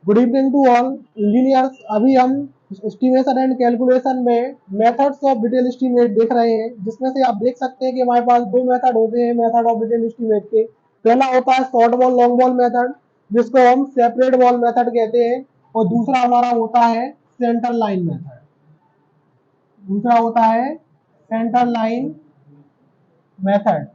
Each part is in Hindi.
Good evening to all engineers. अभी हम एस्टिमेशन एंड कैलकुलेशन में मेथड्स ऑफ डिटेल एस्टीमेट देख रहे हैं, जिसमें से आप देख सकते हैं कि हमारे पास दो मेथड होते हैं मेथड ऑफ डिटेल एस्टीमेट के। पहला होता है short ball long ball method, जिसको हम सेपरेट बॉल मेथड कहते हैं, और दूसरा हमारा होता है सेंटर लाइन मेथड। दूसरा होता है सेंटर लाइन मेथड।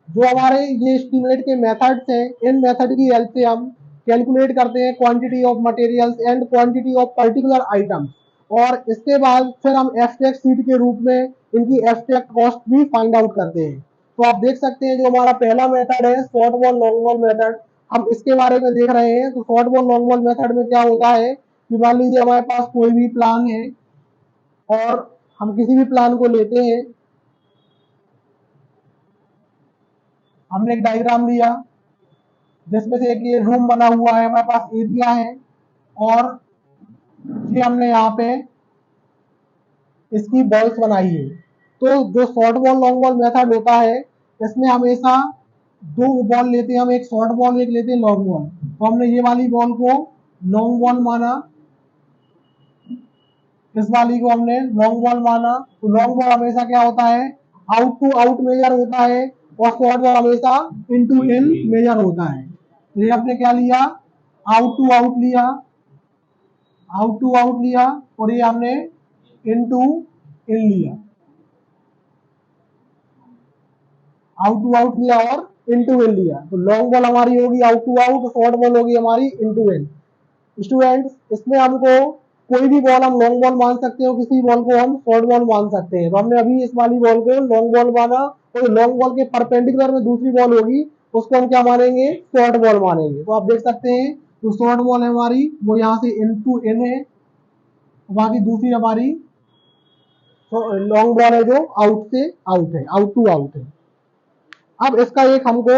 जो हमारे ये एस्टिमेट के मेथड्स हैं, इन मेथड की हेल्प से हम कैलकुलेट करते हैं quantity of materials and quantity of particular items, और इसके बाद फिर हम एब्स्ट्रैक्ट शीट के रूप में इनकी एब्स्ट्रैक्ट कॉस्ट भी फाइंड आउट करते हैं। तो आप देख सकते हैं जो हमारा पहला मेथड है short ball long ball method, हम इसके बारे में देख रहे हैं। तो short ball long ball method में क्या होता है कि मान लीजिए हमारे पास कोई भी प्लान है और हम किसी भी प्लान को लेते हैं। हमने एक डायग्राम लिया जिसमें से एक ये रूम बना हुआ है, हमारे पास एरिया है, और ये हमने यहाँ पे इसकी बॉल्स बनाई है। तो जो short ball long ball method होता है, इसमें हमेशा दो बॉल लेते हैं हम, एक शॉर्ट बॉल एक लेते हैं लॉन्ग बॉल। तो हमने ये वाली बॉल को लॉन्ग बॉल माना, इस वाली को हमने लॉन्ग बॉल माना। तो लॉन्ग बॉल हमेशा क्या होता है, आउट टू आउट मेजर होता है, और शॉर्ट बॉल हमेशा इन टू इन मेजर होता है। तो ये हमने क्या लिया, आउट टू आउट लिया, आउट टू आउट लिया, और ये हमने इन टू इन लिया, आउट टू आउट लिया और इन टू इन लिया। तो लॉन्ग बॉल हमारी होगी out to out, short ball होगी हमारी इन टू इन। स्टूडेंट्स, इसमें हमको कोई भी बॉल हम लॉन्ग बॉल मान सकते हो, किसी बॉल को हम शॉर्ट बॉल मान सकते हैं। तो हमने अभी इस वाली बॉल को लॉन्ग बॉल माना, और लॉन्ग बॉल के परपेंडिकुलर में दूसरी बॉल होगी, उसको हम क्या मानेंगे, शॉर्ट बॉल मानेंगे। तो आप देख सकते हैं जो शॉर्ट बॉल है हमारी वो यहाँ से इन टू इन है, बाकी दूसरी हमारी लॉन्ग बॉल है जो आउट से आउट है, आउट टू आउट है। अब इसका एक हमको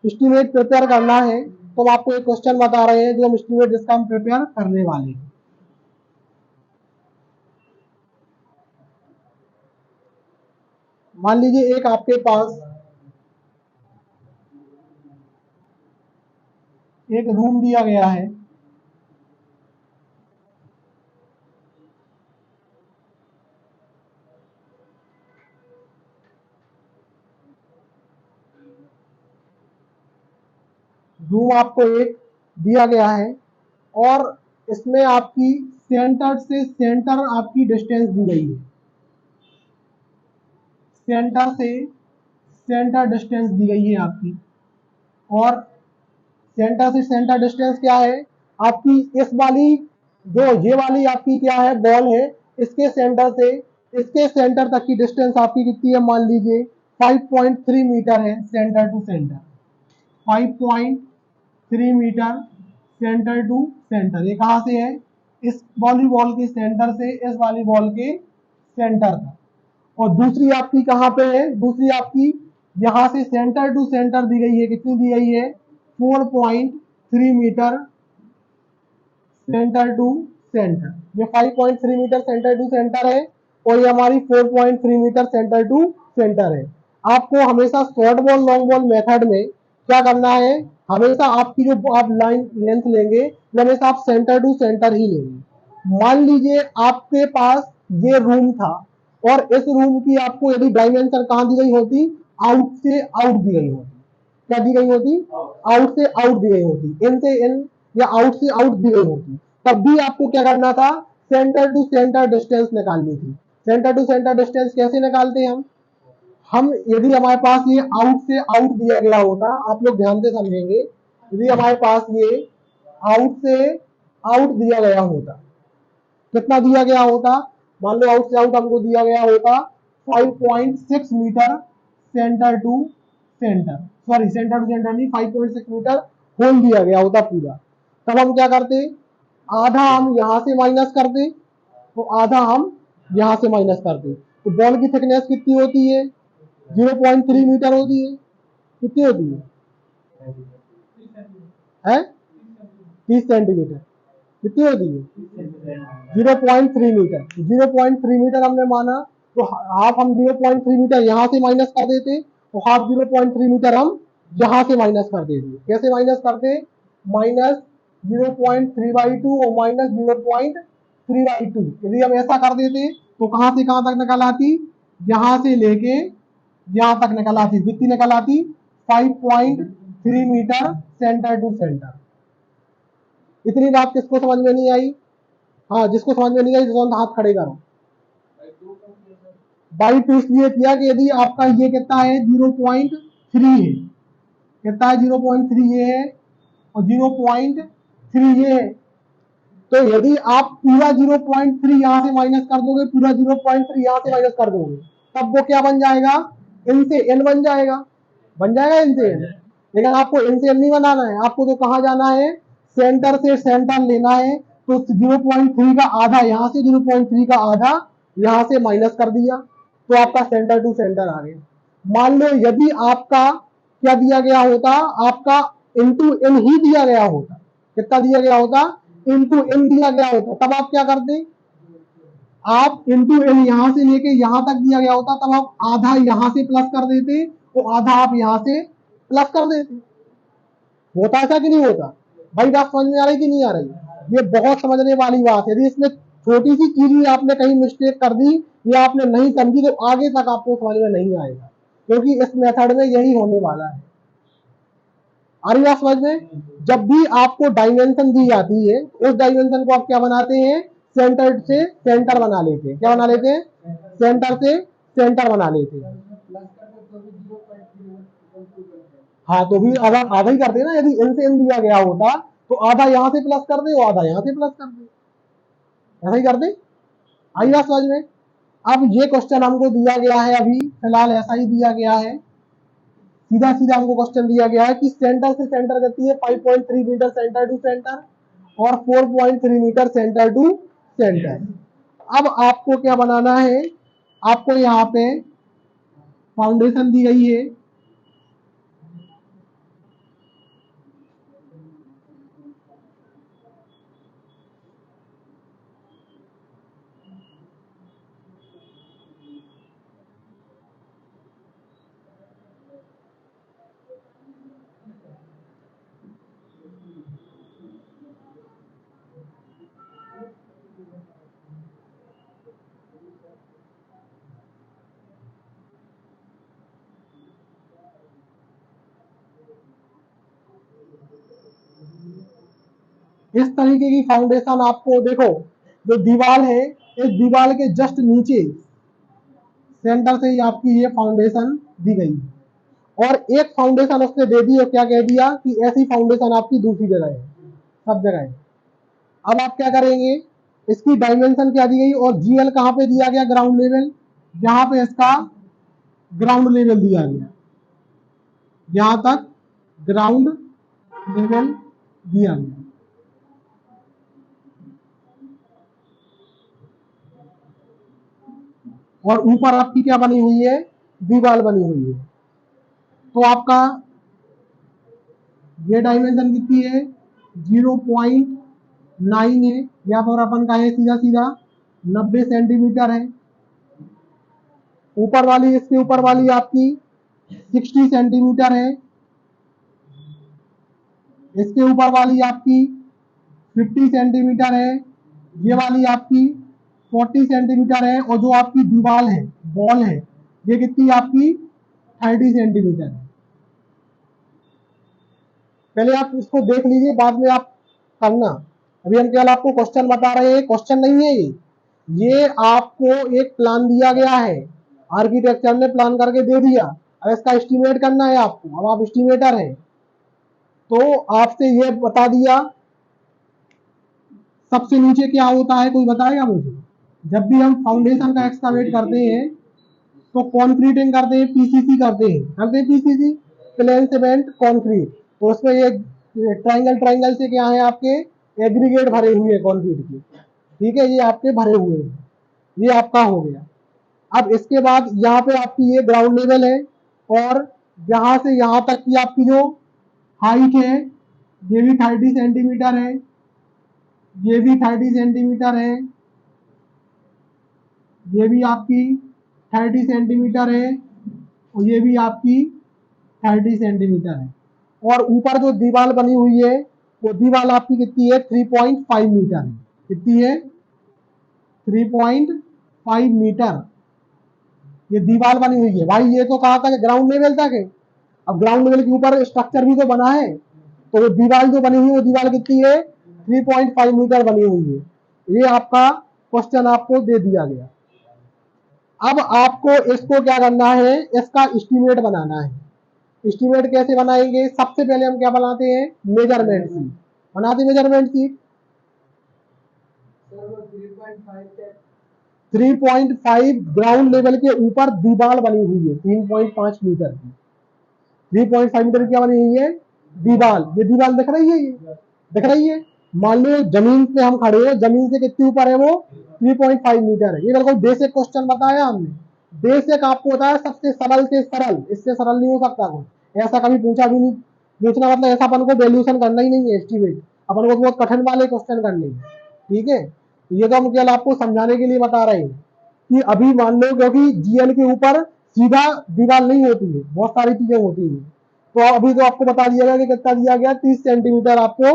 एस्टिमेट प्रिपेयर करना है, तो हम आपको एक क्वेश्चन बता रहे हैं जो हम एस्टिमेट जिसका हम प्रिपेयर करने वाले हैं। मान लीजिए एक आपके पास एक रूम दिया गया है, रूम आपको एक दिया गया है, और इसमें आपकी सेंटर से सेंटर आपकी डिस्टेंस दी गई है, सेंटर से सेंटर डिस्टेंस दी गई है आपकी। और सेंटर से सेंटर डिस्टेंस क्या है आपकी, इस वाली जो ये वाली आपकी क्या है बॉल है, इसके सेंटर से इसके सेंटर तक की डिस्टेंस आपकी कितनी है, मान लीजिए 5.3 मीटर है centre to centre, 5.3 metre centre to centre. ये कहाँ से है, इस वॉलीबॉल के सेंटर से इस वाली बॉल के सेंटर तक। और दूसरी आपकी कहाँ पे है, दूसरी आपकी यहाँ से सेंटर टू सेंटर दी गई है, कितनी दी गई है, 4.3 मीटर सेंटर टू सेंटर। ये 5.3 मीटर सेंटर टू सेंटर है, और ये हमारी 4.3 मीटर सेंटर टू सेंटर है। आपको हमेशा short ball long ball method में क्या करना है, हमेशा आपकी जो आप लाइन लेंथ लेंगे, हमेशा आप सेंटर टू सेंटर ही लेंगे। मान लीजिए आपके पास ये रूम था, और इस रूम की आपको यदि डायमेंशन कहाँ दी गई होती, आउट से आउट दी गई होती, क्या दी गई होती, आउट से आउट दी गई होती, इन से इन या आउट से आउट दी गई होती, तब भी आपको क्या करना था, सेंटर टू सेंटर डिस्टेंस निकालनी थी। सेंटर टू सेंटर डिस्टेंस कैसे निकालते हैं हम यदि हमारे पास ये आउट से आउट दिया गया होता, आप लोग ध्यान से समझेंगे, यदि हमारे पास ये आउट से आउट दिया गया होता, कितना दिया गया होता, मान लो आउट से आउट हमको दिया गया होता 5.6 metre centre to centre, sorry centre to centre नहीं, 5.6 मीटर होल दिया गया होता पूरा। तब हम क्या करते, आधा हम यहां से माइनस करते, तो आधा हम यहां से माइनस करते। तो बॉल की थिकनेस कितनी होती है, 0.3 मीटर होती है, कितनी होती है 30 सेंटीमीटर, कितनी होती है 0.3 मीटर। 0.3 मीटर हमने माना, तो हाफ हम 0.3 मीटर यहां से माइनस कर देते, तो हाफ 0.3 मीटर हम यहां से माइनस कर देते। कैसे माइनस करते, माइनस 0.3/2 और -0.3/2। यदि हम ऐसा कर देते तो कहां से कहां तक निकल आती, यहां से लेके यहां तक निकल आती, कितनी निकल आती, 5.3 मीटर सेंटर टू सेंटर। इतनी बात किसको समझ में नहीं आई? हाँ, जिसको समझ में नहीं आई तुरंत हाथ खड़े करो। बाई टू इसलिए किया कि यदि आपका ये कितना है, 0.3 है, कितना है, 0.3 ये है और 0.3 ये है। तो यदि आप पूरा 0.3 यहां से माइनस कर दोगे, पूरा 0.3 यहां से माइनस कर दोगे, तब वो क्या बन जाएगा, इन से एन बन जाएगा, बन जाएगा इन से एन। लेकिन आपको इन से एन नहीं बनाना है, आपको तो कहां जाना है, सेंटर से सेंटर लेना है। तो 0.3 का आधा यहां से, 0.3 का आधा यहां से माइनस कर दिया, तो आपका सेंटर टू सेंटर आ गया। मान लो यदि आपका क्या दिया गया होता, आपका इंटू एन ही दिया गया होता, कितना दिया गया होता, इंटू एन दिया गया होता, तब आप क्या करते, आप इंटू एन यहां से लेके यहां तक दिया गया होता, तब आप आधा यहां से प्लस कर देते, तो आधा आप यहां से प्लस कर देते। होता ऐसा कि नहीं होता? भाई बात समझ में आ रही कि नहीं आ रही? ये बहुत समझने वाली बात है। यदि इसमें छोटी सी चीज भी आपने कहीं मिस्टेक कर दी या आपने नहीं समझी, तो आगे तक आपको समझ में नहीं आएगा, क्योंकि इस मेथड में यही होने वाला है। आ रही बात समझ में? जब भी आपको डायमेंशन दी जाती है, उस डायमेंशन को आप क्या बनाते हैं, सेंटर से सेंटर बना लेते हैं। क्या बना लेते हैं? सेंटर से सेंटर बना लेते हैं। हाँ, तो भी आधा आधा ही करते ना, यदि एन से एन दिया गया होता तो आधा यहां से प्लस कर दे और आधा यहां से प्लस कर दे, ऐसा ही कर दे। आई बात समझ में? अब ये क्वेश्चन हमको दिया गया है, अभी फिलहाल ऐसा ही दिया गया है, सीधा सीधा हमको क्वेश्चन दिया गया है कि सेंटर से सेंटर करती है 5.3 मीटर सेंटर टू सेंटर और 4.3 मीटर सेंटर टू सेंटर। अब आपको क्या बनाना है, आपको यहाँ पे फाउंडेशन दी गई है, इस तरीके की फाउंडेशन आपको देखो, जो दीवार है, इस दीवार के जस्ट नीचे सेंटर से ही आपकी ये फाउंडेशन दी गई और एक फाउंडेशन उसने दे दी और क्या कह दिया कि ऐसी फाउंडेशन आपकी दूसरी जगह है, सब जगह है। अब आप क्या करेंगे, इसकी डायमेंशन क्या दी गई और जीएल कहां पे दिया गया, ग्राउंड लेवल, यहां पे इसका ग्राउंड लेवल दिया गया, यहां तक ग्राउंड लेवल दिया गया। और ऊपर आपकी क्या बनी हुई है, दीवार बनी हुई है। तो आपका ये डायमेंशन कितनी है, 0.9 है, या फिर अपन का है सीधा सीधा 90 सेंटीमीटर है। ऊपर वाली, इसके ऊपर वाली आपकी 60 सेंटीमीटर है, इसके ऊपर वाली आपकी 50 सेंटीमीटर है, ये वाली आपकी 40 सेंटीमीटर है और जो आपकी दीवार है, वॉल है, ये कितनी आपकी 30 सेंटीमीटर है। पहले आप इसको देख लीजिए, बाद में आप करना। अभी हम केवल आपको क्वेश्चन बता रहे हैं, क्वेश्चन नहीं है ये आपको एक प्लान दिया गया है, आर्किटेक्चर ने प्लान करके दे दिया, अब इसका एस्टिमेट करना है आपको। अब आप एस्टिमेटर हैं तो आपसे ये बता दिया, सबसे नीचे क्या होता है कोई बताएगा मुझे? जब भी हम फाउंडेशन का एक्सकावेट करते हैं तो कॉन्क्रीटिंग करते हैं, पीसीसी करते हैं पीसीसी, प्लेन सीमेंट कॉन्क्रीट। तो उसमें ये ट्राइंगल ट्राइंगल से क्या है, आपके एग्रीगेट भरे हुए हैं कॉन्क्रीट के, ठीक है, ये आपके भरे हुए हैं, ये आपका हो गया। अब इसके बाद यहाँ पे आपकी ये ग्राउंड लेवल है और यहाँ से यहाँ तक की आपकी जो हाइट है ये भी 30 सेंटीमीटर है, ये भी 30 सेंटीमीटर है, ये भी आपकी 30 सेंटीमीटर है और ये भी आपकी 30 सेंटीमीटर है। और ऊपर जो दीवार बनी हुई है वो दीवार आपकी कितनी है, 3.5 मीटर है। कितनी है, 3.5 मीटर ये दीवार बनी हुई है। भाई ये तो कहा था कि ग्राउंड लेवल तक है, अब ग्राउंड लेवल के ऊपर स्ट्रक्चर भी तो बना है, तो वो दीवार जो बनी हुई है वो दीवार कितनी है, 3.5 मीटर बनी हुई है। ये आपका क्वेश्चन आपको दे दिया गया। अब आपको इसको क्या करना है, इसका एस्टीमेट बनाना है। एस्टीमेट कैसे बनाएंगे, सबसे पहले हम क्या बनाते हैं, मेजरमेंट शीट बनाते, मेजरमेंट शीट 3.5 ग्राउंड लेवल के ऊपर दीवार बनी हुई है 3.5 मीटर की। 3.5 मीटर क्या बनी हुई है, दीवार। ये दीवार दिख रही है, ये दिख रही है। मान लो जमीन पे हम खड़े हैं, जमीन से कितने ऊपर है वो, 3.5 मीटर है। ये बिल्कुल बेसिक क्वेश्चन बताया हमने, बेसिक आपको बताया, सबसे सरल से सरल, इससे सरल नहीं हो सकता कोई, ऐसा कभी पूछा भी नहीं। पूछना मतलब ऐसा अपन को वैल्यूएशन करना ही नहीं है, एस्टीमेट अपन को बहुत कठिन वाले क्वेश्चन करने हैं। ठीक है, ये तो हम केवल आपको समझाने के लिए बता रहे हैं कि अभी मान लो, क्योंकि जीएल के ऊपर सीधा दीवार नहीं होती है, बहुत सारी चीजें होती है। तो अभी तो आपको बता दिया गया कि कितना दिया गया, 30 सेंटीमीटर आपको,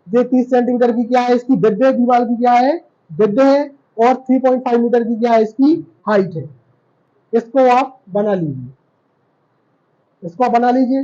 ये 30 सेंटीमीटर की क्या है, इसकी विड्थ है, दीवार की क्या है, विड्थ है, और 3.5 मीटर की क्या है, इसकी हाइट है। इसको आप बना लीजिए, इसको बना लीजिए।